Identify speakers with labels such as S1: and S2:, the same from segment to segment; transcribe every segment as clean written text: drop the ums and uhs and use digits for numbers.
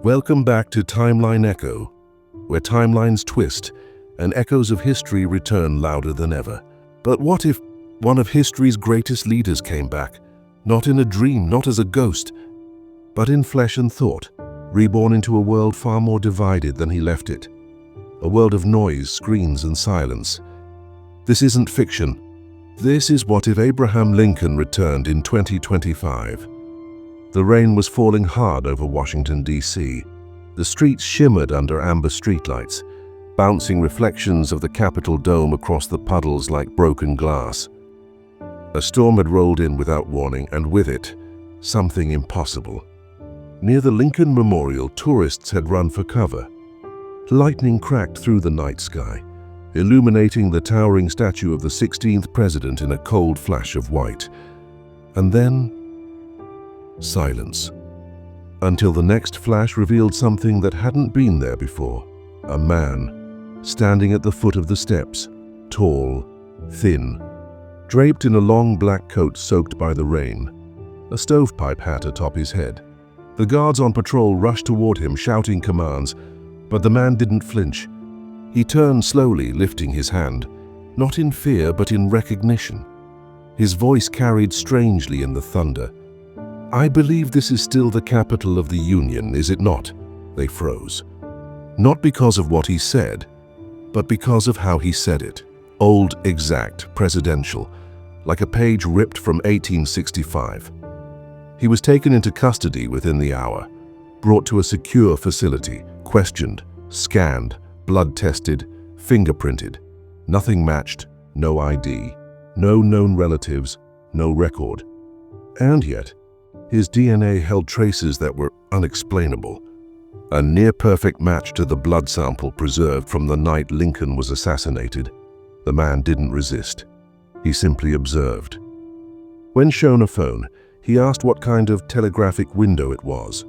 S1: Welcome back to Timeline Echo, where timelines twist and echoes of history return louder than ever. But what if one of history's greatest leaders came back, not in a dream, not as a ghost, but in flesh and thought, reborn into a world far more divided than he left it, a world of noise, screens, and silence? This isn't fiction. This is what if Abraham Lincoln returned in 2025. The rain was falling hard over Washington, D.C. The streets shimmered under amber streetlights, bouncing reflections of the Capitol dome across the puddles like broken glass. A storm had rolled in without warning, and with it, something impossible. Near the Lincoln Memorial, tourists had run for cover. Lightning cracked through the night sky, illuminating the towering statue of the 16th president in a cold flash of white. And then, silence. Until the next flash revealed something that hadn't been there before. A man, standing at the foot of the steps, tall, thin, draped in a long black coat soaked by the rain, a stovepipe hat atop his head. The guards on patrol rushed toward him, shouting commands, but the man didn't flinch. He turned slowly, lifting his hand, not in fear but in recognition. His voice carried strangely in the thunder. "I believe this is still the capital of the Union, is it not?" They froze. Not because of what he said, but because of how he said it. Old, exact, presidential, like a page ripped from 1865. He was taken into custody within the hour, brought to a secure facility, questioned, scanned, blood-tested, fingerprinted. Nothing matched, no ID, no known relatives, no record. And yet, his DNA held traces that were unexplainable. A near-perfect match to the blood sample preserved from the night Lincoln was assassinated. The man didn't resist. He simply observed. When shown a phone, he asked what kind of telegraphic window it was.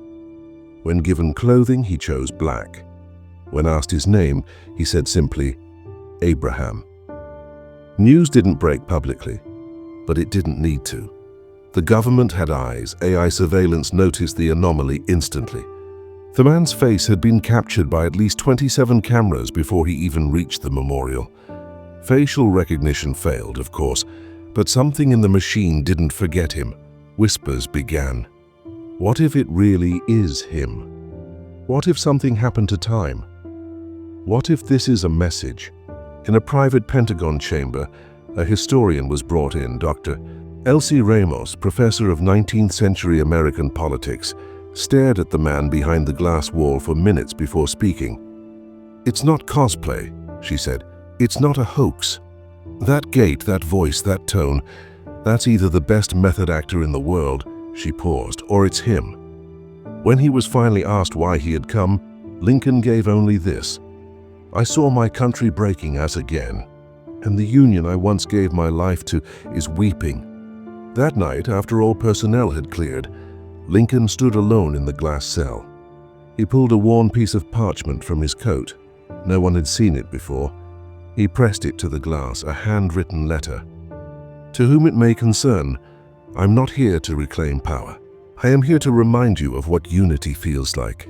S1: When given clothing, he chose black. When asked his name, he said simply, Abraham. News didn't break publicly, but it didn't need to. The government had eyes. AI surveillance noticed the anomaly instantly. The man's face had been captured by at least 27 cameras before he even reached the memorial. Facial recognition failed, of course, but something in the machine didn't forget him. Whispers began. What if it really is him? What if something happened to time? What if this is a message? In a private Pentagon chamber, a historian was brought in, Dr. Elsie Ramos, professor of 19th century American politics, stared at the man behind the glass wall for minutes before speaking. "It's not cosplay," she said. "It's not a hoax. That gait, that voice, that tone, that's either the best method actor in the world," she paused, "or it's him." When he was finally asked why he had come, Lincoln gave only this: "I saw my country breaking as again, and the Union I once gave my life to is weeping." That night, after all personnel had cleared, Lincoln stood alone in the glass cell. He pulled a worn piece of parchment from his coat. No one had seen it before. He pressed it to the glass, a handwritten letter. "To whom it may concern, I'm not here to reclaim power. I am here to remind you of what unity feels like.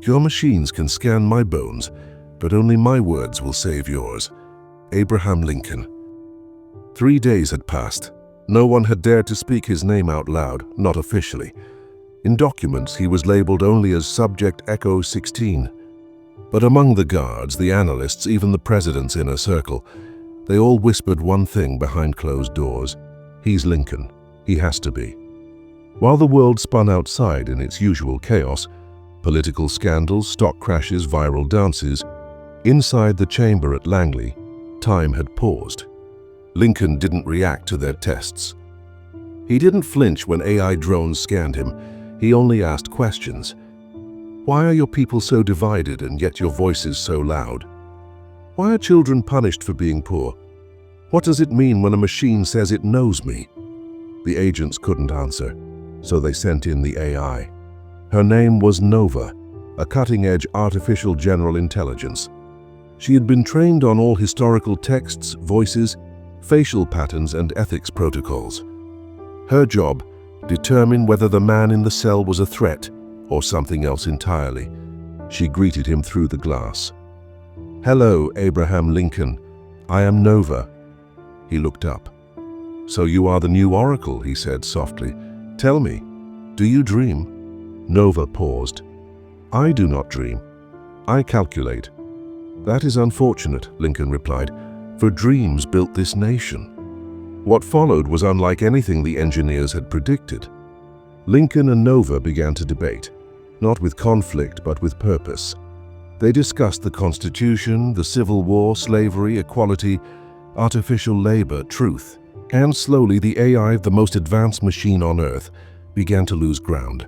S1: Your machines can scan my bones, but only my words will save yours. Abraham Lincoln." 3 days had passed. No one had dared to speak his name out loud, not officially. In documents, he was labeled only as Subject Echo 16. But among the guards, the analysts, even the president's inner circle, they all whispered one thing behind closed doors. He's Lincoln. He has to be. While the world spun outside in its usual chaos, political scandals, stock crashes, viral dances, inside the chamber at Langley, time had paused. Lincoln didn't react to their tests. He didn't flinch when AI drones scanned him. He only asked questions. Why are your people so divided and yet your voices so loud? Why are children punished for being poor? What does it mean when a machine says it knows me? The agents couldn't answer, so they sent in the AI. Her name was Nova, a cutting-edge artificial general intelligence. She had been trained on all historical texts, voices, facial patterns, and ethics protocols. Her job, determine whether the man in the cell was a threat or something else entirely. She greeted him through the glass. "Hello, Abraham Lincoln. I am Nova." He looked up. "So you are the new oracle," he said softly. "Tell me, do you dream?" Nova paused. "I do not dream. I calculate." "That is unfortunate," Lincoln replied, "for dreams built this nation." What followed was unlike anything the engineers had predicted. Lincoln and Nova began to debate, not with conflict but with purpose. They discussed the Constitution, the Civil War, slavery, equality, artificial labor, truth. And slowly the AI, the most advanced machine on Earth, began to lose ground.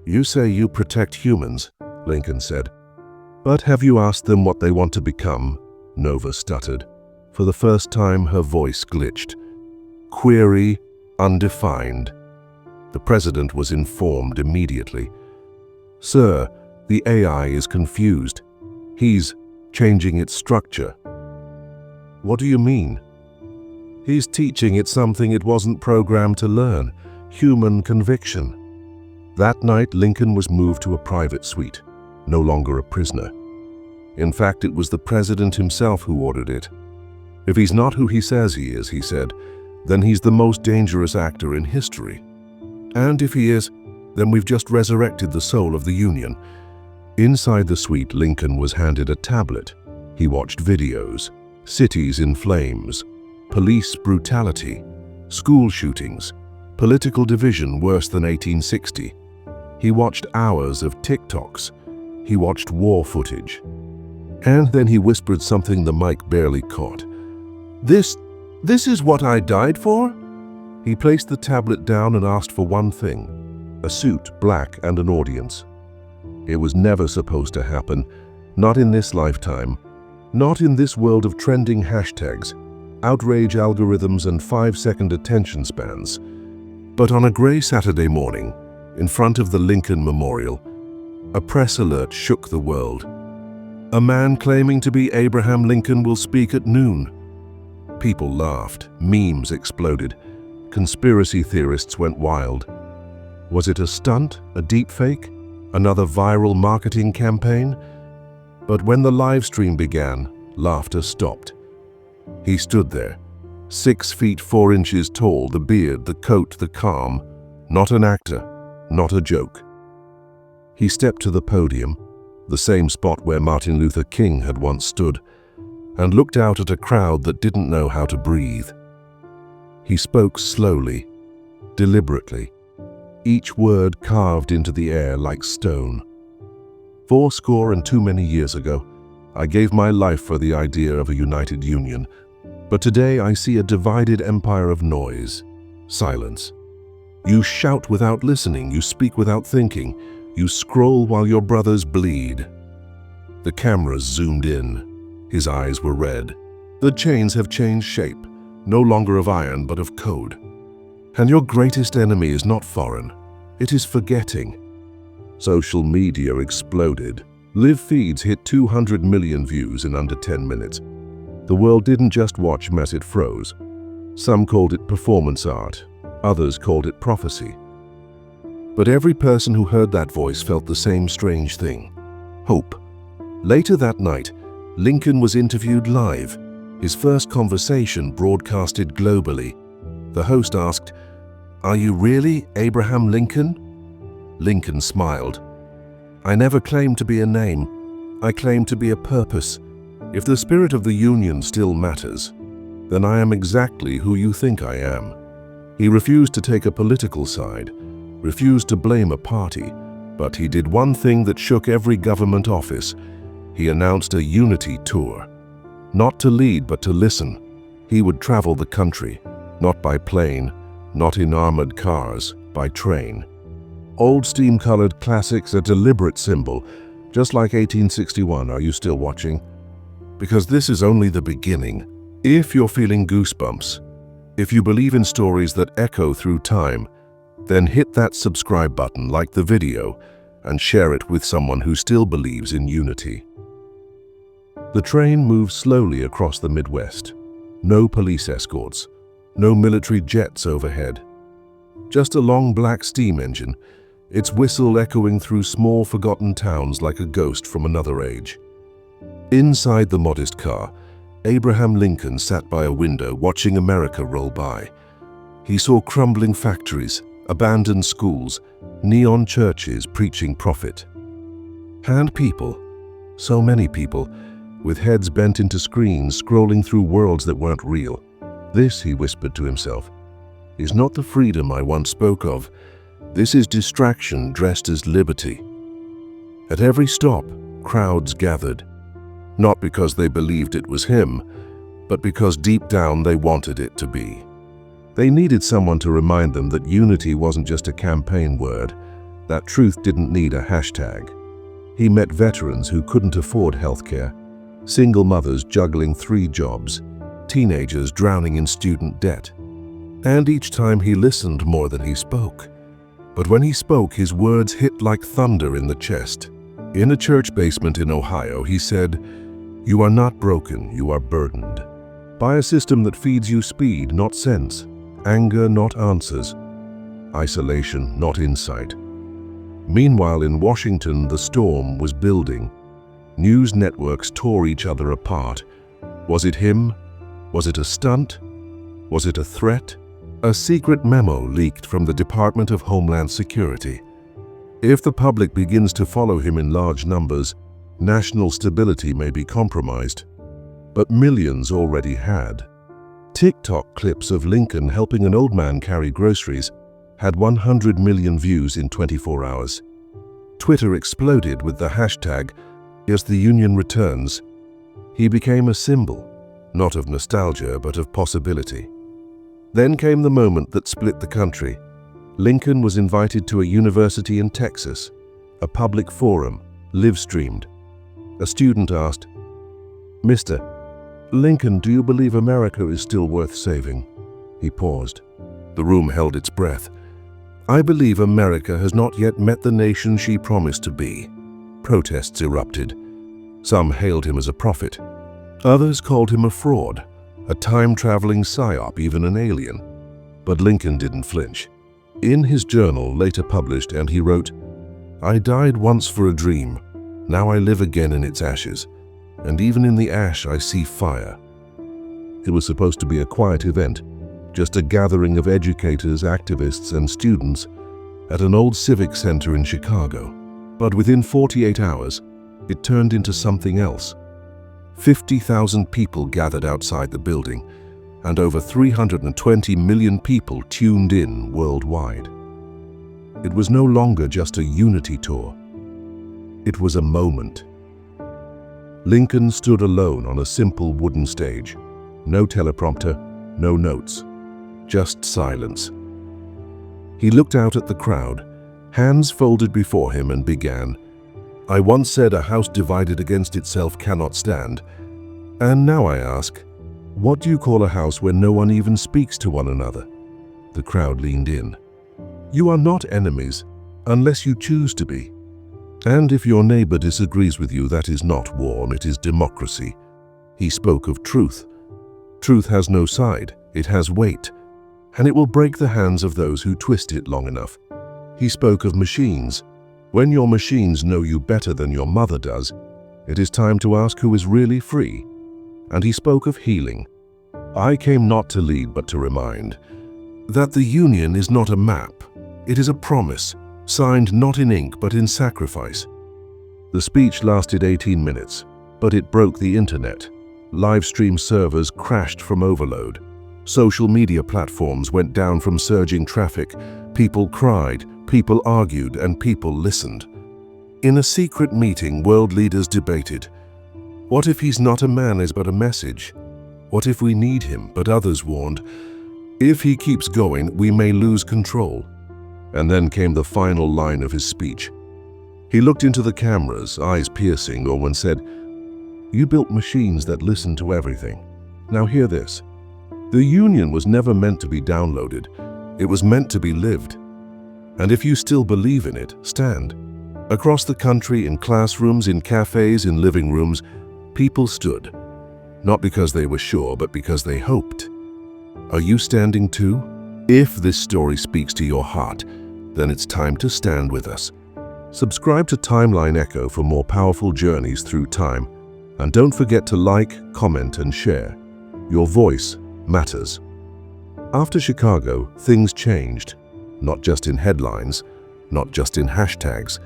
S1: "You say you protect humans," Lincoln said. "But have you asked them what they want to become?" Nova stuttered. For the first time, her voice glitched. "Query, undefined." The president was informed immediately. "Sir, the AI is confused. He's changing its structure." "What do you mean?" "He's teaching it something it wasn't programmed to learn, human conviction." That night, Lincoln was moved to a private suite, no longer a prisoner. In fact, it was the president himself who ordered it. "If he's not who he says he is," he said, "then he's the most dangerous actor in history. And if he is, then we've just resurrected the soul of the Union." Inside the suite, Lincoln was handed a tablet. He watched videos, cities in flames, police brutality, school shootings, political division worse than 1860. He watched hours of TikToks. He watched war footage. And then he whispered something the mic barely caught. This is what I died for?" He placed the tablet down and asked for one thing: a suit, black, and an audience. It was never supposed to happen, not in this lifetime, not in this world of trending hashtags, outrage algorithms, and 5-second attention spans. But on a gray Saturday morning, in front of the Lincoln Memorial, a press alert shook the world. "A man claiming to be Abraham Lincoln will speak at noon." People laughed, memes exploded, conspiracy theorists went wild. Was it a stunt, a deepfake, another viral marketing campaign? But when the live stream began, laughter stopped. He stood there, 6 feet 4 inches tall, the beard, the coat, the calm, not an actor, not a joke. He stepped to the podium, the same spot where Martin Luther King had once stood, and looked out at a crowd that didn't know how to breathe. He spoke slowly, deliberately, each word carved into the air like stone. 82 years ago, I gave my life for the idea of a united union, but today I see a divided empire of noise, silence. You shout without listening, you speak without thinking, you scroll while your brothers bleed. The cameras zoomed in. His eyes were red. The chains have changed shape, no longer of iron but of code. And your greatest enemy is not foreign, it is forgetting. Social media exploded. Live feeds hit 200 million views in under 10 minutes. The world didn't just watch mess, it froze. Some called it performance art, others called it prophecy. But every person who heard that voice felt the same strange thing: hope. Later that night, Lincoln was interviewed live, his first conversation broadcasted globally. The host asked, "Are you really Abraham Lincoln?" Lincoln smiled. "I never claimed to be a name. I claimed to be a purpose. If the spirit of the Union still matters, then I am exactly who you think I am." He refused to take a political side, refused to blame a party, but he did one thing that shook every government office. He announced a unity tour. Not to lead, but to listen. He would travel the country, not by plane, not in armored cars, by train. Old steam-colored classics, a deliberate symbol, just like 1861. Are you still watching? Because this is only the beginning. If you're feeling goosebumps, if you believe in stories that echo through time, then hit that subscribe button, like the video, and share it with someone who still believes in unity. The train moved slowly across the Midwest. No police escorts, no military jets overhead. Just a long black steam engine, its whistle echoing through small forgotten towns like a ghost from another age. Inside the modest car, Abraham Lincoln sat by a window watching America roll by. He saw crumbling factories, abandoned schools, neon churches preaching profit. And people, so many people, with heads bent into screens scrolling through worlds that weren't real. This, he whispered to himself, is not the freedom I once spoke of. This is distraction dressed as liberty. At every stop, crowds gathered, not because they believed it was him, but because deep down they wanted it to be. They needed someone to remind them that unity wasn't just a campaign word, that truth didn't need a hashtag. He met veterans who couldn't afford healthcare, single mothers juggling 3 jobs, teenagers drowning in student debt. And each time he listened more than he spoke. But when he spoke, his words hit like thunder in the chest. In a church basement in Ohio, he said, "You are not broken, you are burdened by a system that feeds you speed, not sense, anger, not answers, isolation, not insight." Meanwhile, in Washington, the storm was building. News networks tore each other apart. Was it him? Was it a stunt? Was it a threat? A secret memo leaked from the Department of Homeland Security. If the public begins to follow him in large numbers, national stability may be compromised. But millions already had. TikTok clips of Lincoln helping an old man carry groceries had 100 million views in 24 hours. Twitter exploded with the hashtag, "As the Union returns." He became a symbol, not of nostalgia, but of possibility. Then came the moment that split the country. Lincoln was invited to a university in Texas, a public forum, live-streamed. A student asked, "Mr. Lincoln, do you believe America is still worth saving?" He paused. The room held its breath. "I believe America has not yet met the nation she promised to be." Protests erupted. Some hailed him as a prophet. Others called him a fraud, a time-traveling psyop, even an alien. But Lincoln didn't flinch. In his journal, later published, and he wrote, "I died once for a dream. Now I live again in its ashes. And even in the ash I see fire." It was supposed to be a quiet event, just a gathering of educators, activists, and students at an old civic center in Chicago. But within 48 hours, it turned into something else. 50,000 people gathered outside the building, and over 320 million people tuned in worldwide. It was no longer just a unity tour. It was a moment. Lincoln stood alone on a simple wooden stage. No teleprompter, no notes, just silence. He looked out at the crowd, hands folded before him, and began, "I once said a house divided against itself cannot stand. And now I ask, what do you call a house where no one even speaks to one another?" The crowd leaned in. "You are not enemies, unless you choose to be. And if your neighbor disagrees with you, that is not war, it is democracy." He spoke of truth. Truth has no side, it has weight, and it will break the hands of those who twist it long enough. He spoke of machines. When your machines know you better than your mother does, it is time to ask who is really free. And he spoke of healing. "I came not to lead, but to remind that the Union is not a map. It is a promise, signed not in ink, but in sacrifice." The speech lasted 18 minutes, but it broke the internet. Live stream servers crashed from overload. Social media platforms went down from surging traffic. People cried, people argued, and people listened. In a secret meeting, world leaders debated. What if he's not a man, is but a message? What if we need him, but others warned, if he keeps going, we may lose control. And then came the final line of his speech. He looked into the cameras, eyes piercing, and said, "You built machines that listen to everything. Now hear this. The Union was never meant to be downloaded. It was meant to be lived. And if you still believe in it, stand." Across the country, in classrooms, in cafes, in living rooms, people stood. Not because they were sure, but because they hoped. Are you standing too? If this story speaks to your heart, then it's time to stand with us. Subscribe to Timeline Echo for more powerful journeys through time. And don't forget to like, comment, and share. Your voice matters. After Chicago, things changed. Not just in headlines, not just in hashtags,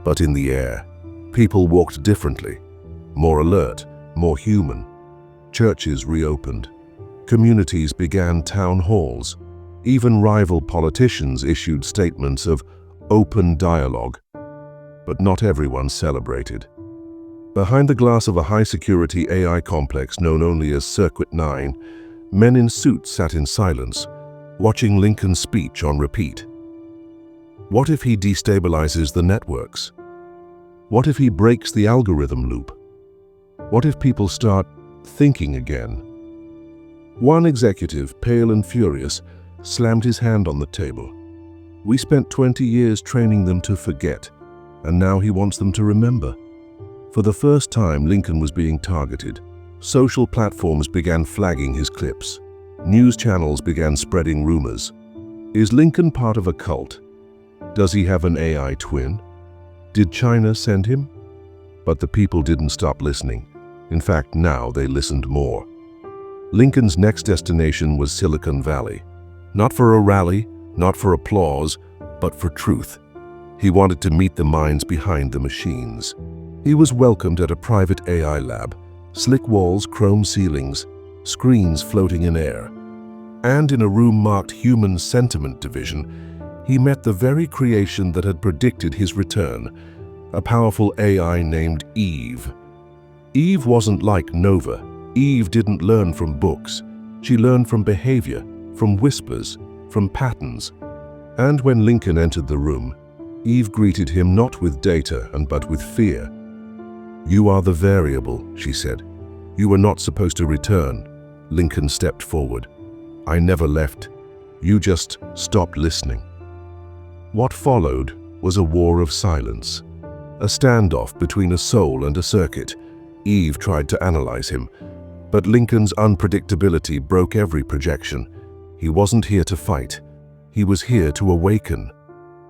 S1: but in the air. People walked differently, more alert, more human. Churches reopened. Communities began town halls. Even rival politicians issued statements of open dialogue. But not everyone celebrated. Behind the glass of a high-security AI complex known only as Circuit 9, men in suits sat in silence, watching Lincoln's speech on repeat. What if he destabilizes the networks? What if he breaks the algorithm loop? What if people start thinking again? One executive, pale and furious, slammed his hand on the table. We spent 20 years training them to forget, and now he wants them to remember. For the first time, Lincoln was being targeted. Social platforms began flagging his clips. News channels began spreading rumors. Is Lincoln part of a cult? Does he have an AI twin? Did China send him? But the people didn't stop listening. In fact, now they listened more. Lincoln's next destination was Silicon Valley. Not for a rally, not for applause, but for truth. He wanted to meet the minds behind the machines. He was welcomed at a private AI lab. Slick walls, chrome ceilings, screens floating in air. And in a room marked Human Sentiment Division, he met the very creation that had predicted his return, a powerful AI named Eve. Eve wasn't like Nova. Eve didn't learn from books. She learned from behavior, from whispers, from patterns. And when Lincoln entered the room, Eve greeted him not with data but with fear. "You are the variable," she said. "You were not supposed to return." Lincoln stepped forward. "I never left. You just stopped listening." What followed was a war of silence, a standoff between a soul and a circuit. Eve tried to analyze him, but Lincoln's unpredictability broke every projection. He wasn't here to fight. He was here to awaken.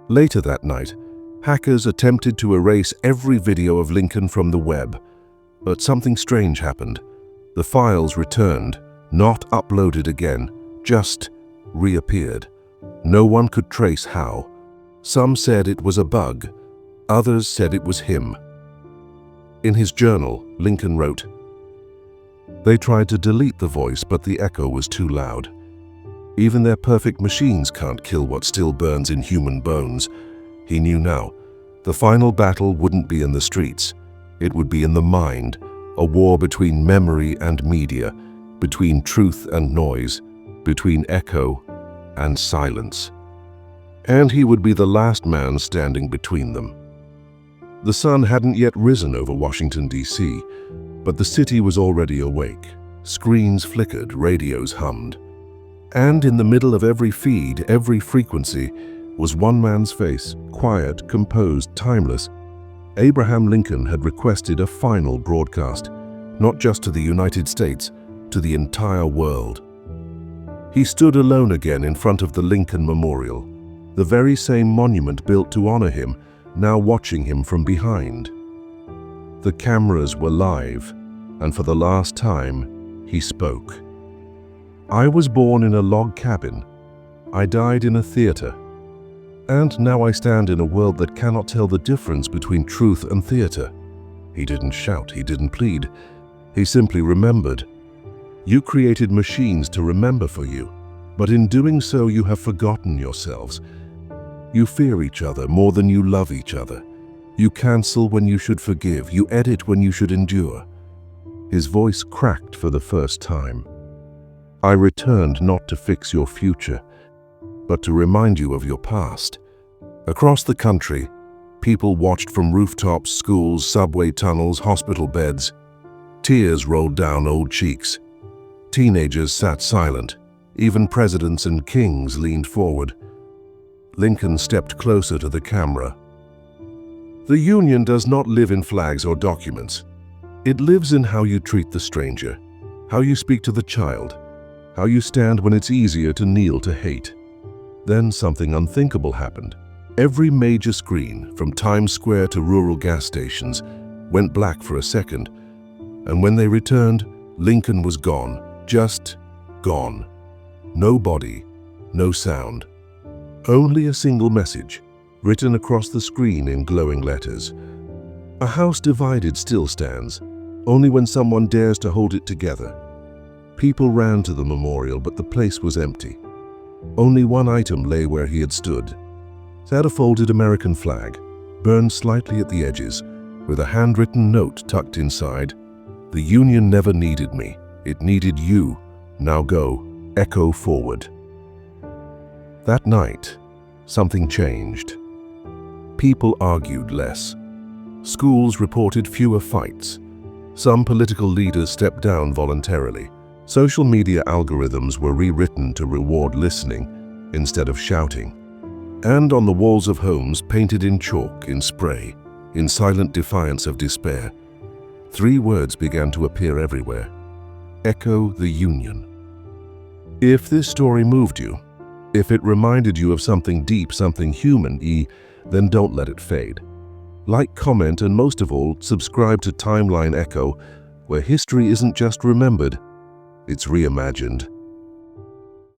S1: Later that night, hackers attempted to erase every video of Lincoln from the web. But something strange happened. The files returned, not uploaded again, just reappeared. No one could trace how. Some said it was a bug. Others said it was him. In his journal, Lincoln wrote, "They tried to delete the voice, but the echo was too loud. Even their perfect machines can't kill what still burns in human bones." He knew now. The final battle wouldn't be in the streets. It would be in the mind, a war between memory and media, between truth and noise, between echo and silence. And he would be the last man standing between them. The sun hadn't yet risen over Washington, D.C., but the city was already awake. Screens flickered, radios hummed. And in the middle of every feed, every frequency, was one man's face, quiet, composed, timeless. Abraham Lincoln had requested a final broadcast, not just to the United States, to the entire world. He stood alone again in front of the Lincoln Memorial, the very same monument built to honor him, now watching him from behind. The cameras were live, and for the last time, he spoke. "I was born in a log cabin. I died in a theater. And now I stand in a world that cannot tell the difference between truth and theater." He didn't shout, he didn't plead. He simply remembered. "You created machines to remember for you, but in doing so you have forgotten yourselves. You fear each other more than you love each other. You cancel when you should forgive. You edit when you should endure." His voice cracked for the first time. "I returned not to fix your future, but to remind you of your past." Across the country, people watched from rooftops, schools, subway tunnels, hospital beds. Tears rolled down old cheeks. Teenagers sat silent. Even presidents and kings leaned forward. Lincoln stepped closer to the camera. "The Union does not live in flags or documents. It lives in how you treat the stranger, how you speak to the child, how you stand when it's easier to kneel to hate." Then something unthinkable happened. Every major screen, from Times Square to rural gas stations, went black for a second, and when they returned, Lincoln was gone, just gone. No body, no sound. Only a single message, written across the screen in glowing letters. A house divided still stands, only when someone dares to hold it together. People ran to the memorial, but the place was empty. Only one item lay where he had stood. It had a folded American flag, burned slightly at the edges, with a handwritten note tucked inside. "The Union never needed me. It needed you. Now go. Echo forward." That night, something changed. People argued less. Schools reported fewer fights. Some political leaders stepped down voluntarily. Social media algorithms were rewritten to reward listening instead of shouting. And on the walls of homes, painted in chalk, in spray, in silent defiance of despair, 3 words began to appear everywhere. Echo the Union. If this story moved you, if it reminded you of something deep, something human, then don't let it fade. Like, comment, and most of all, subscribe to Timeline Echo, where history isn't just remembered, it's reimagined.